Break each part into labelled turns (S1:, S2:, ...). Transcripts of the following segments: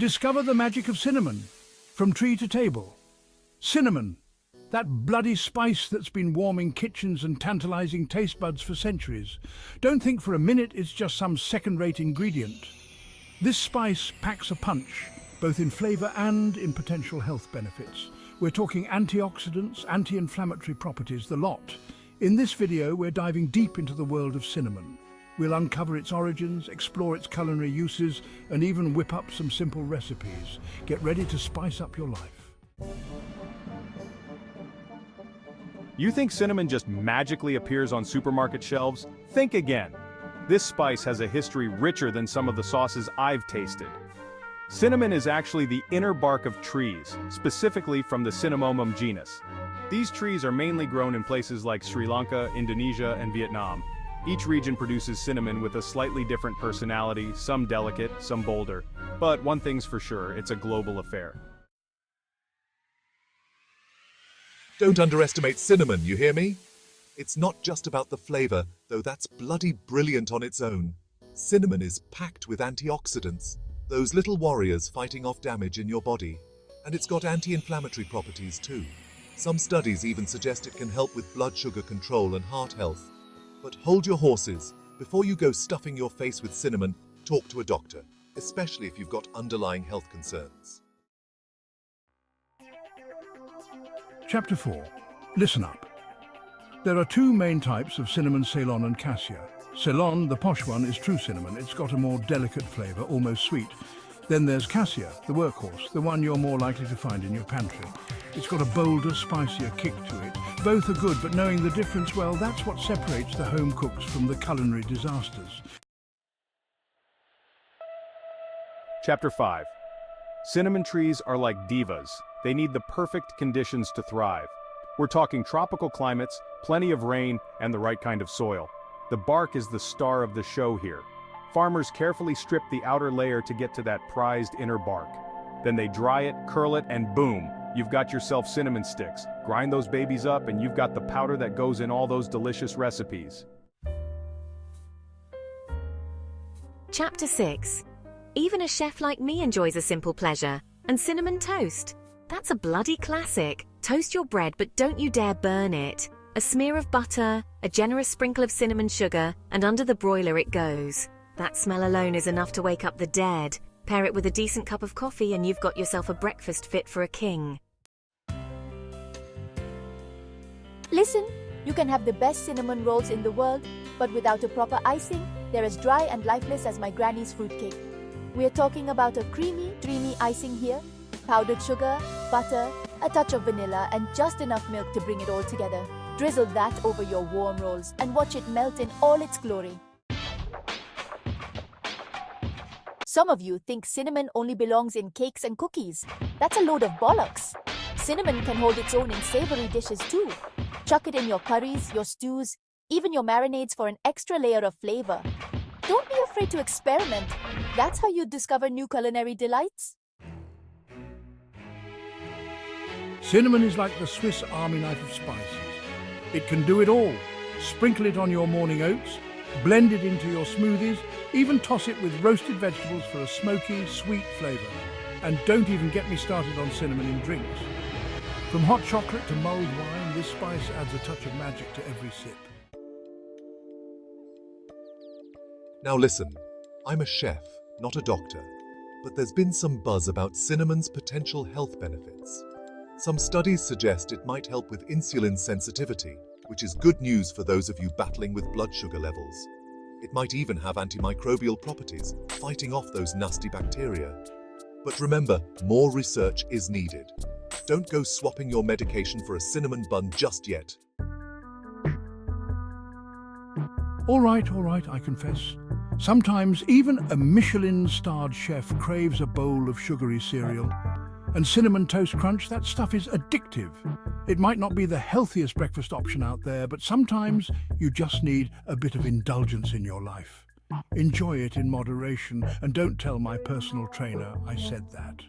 S1: Discover the magic of cinnamon, from tree to table. Cinnamon, that bloody spice that's been warming kitchens and tantalizing taste buds for centuries. Don't think for a minute it's just some second-rate ingredient. This spice packs a punch, both in flavor and in potential health benefits. We're talking antioxidants, anti-inflammatory properties, the lot. In this video, we're diving deep into the world of cinnamon. We'll uncover its origins, explore its culinary uses, and even whip up some simple recipes. Get ready to spice up your life.
S2: You think cinnamon just magically appears on supermarket shelves? Think again. This spice has a history richer than some of the sauces I've tasted. Cinnamon is actually the inner bark of trees, specifically from the Cinnamomum genus. These trees are mainly grown in places like Sri Lanka, Indonesia, and Vietnam. Each region produces cinnamon with a slightly different personality, some delicate, some bolder. But one thing's for sure, it's a global affair.
S3: Don't underestimate cinnamon, you hear me? It's not just about the flavor, though that's bloody brilliant on its own. Cinnamon is packed with antioxidants, those little warriors fighting off damage in your body. And it's got anti-inflammatory properties too. Some studies even suggest it can help with blood sugar control and heart health. But hold your horses. Before you go stuffing your face with cinnamon, talk to a doctor, especially if you've got underlying health concerns.
S1: Chapter 4. Listen up. There are two main types of cinnamon: Ceylon and Cassia. Ceylon, the posh one, is true cinnamon. It's got a more delicate flavor, almost sweet. Then there's Cassia, the workhorse, the one you're more likely to find in your pantry. It's got a bolder, spicier kick to it. Both are good, but knowing the difference, well, that's what separates the home cooks from the culinary disasters.
S2: Chapter 5. Cinnamon trees are like divas. They need the perfect conditions to thrive. We're talking tropical climates, plenty of rain, and the right kind of soil. The bark is the star of the show here. Farmers carefully strip the outer layer to get to that prized inner bark. Then they dry it, curl it, and boom, you've got yourself cinnamon sticks. Grind those babies up and you've got the powder that goes in all those delicious recipes.
S4: Chapter 6. Even a chef like me enjoys a simple pleasure, and cinnamon toast. That's a bloody classic. Toast your bread, but don't you dare burn it. A smear of butter, a generous sprinkle of cinnamon sugar, and under the broiler it goes. That smell alone is enough to wake up the dead. Pair it with a decent cup of coffee and you've got yourself a breakfast fit for a king.
S5: Listen, you can have the best cinnamon rolls in the world, but without a proper icing, they're as dry and lifeless as my granny's fruitcake. We're talking about a creamy, dreamy icing here. Powdered sugar, butter, a touch of vanilla, and just enough milk to bring it all together. Drizzle that over your warm rolls and watch it melt in all its glory. Some of you think cinnamon only belongs in cakes and cookies. That's a load of bollocks. Cinnamon can hold its own in savory dishes too. Chuck it in your curries, your stews, even your marinades for an extra layer of flavor. Don't be afraid to experiment. That's how you discover new culinary delights.
S1: Cinnamon is like the Swiss Army knife of spices. It can do it all. Sprinkle it on your morning oats, blend it into your smoothies, even toss it with roasted vegetables for a smoky, sweet flavor. And don't even get me started on cinnamon in drinks. From hot chocolate to mulled wine, this spice adds a touch of magic to every sip.
S3: Now listen, I'm a chef, not a doctor, but there's been some buzz about cinnamon's potential health benefits. Some studies suggest it might help with insulin sensitivity, which is good news for those of you battling with blood sugar levels. It might even have antimicrobial properties, fighting off those nasty bacteria. But remember, more research is needed. Don't go swapping your medication for a cinnamon bun just yet.
S1: All right, I confess. Sometimes even a Michelin-starred chef craves a bowl of sugary cereal. And cinnamon toast crunch, that stuff is addictive. It might not be the healthiest breakfast option out there, but sometimes you just need a bit of indulgence in your life. Enjoy it in moderation, and don't tell my personal trainer I said that.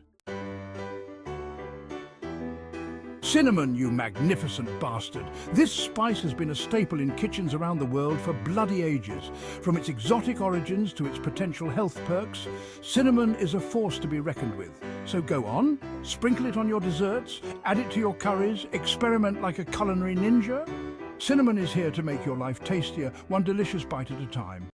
S1: Cinnamon, you magnificent bastard. This spice has been a staple in kitchens around the world for bloody ages. From its exotic origins to its potential health perks, cinnamon is a force to be reckoned with. So go on, sprinkle it on your desserts, add it to your curries, experiment like a culinary ninja. Cinnamon is here to make your life tastier, one delicious bite at a time.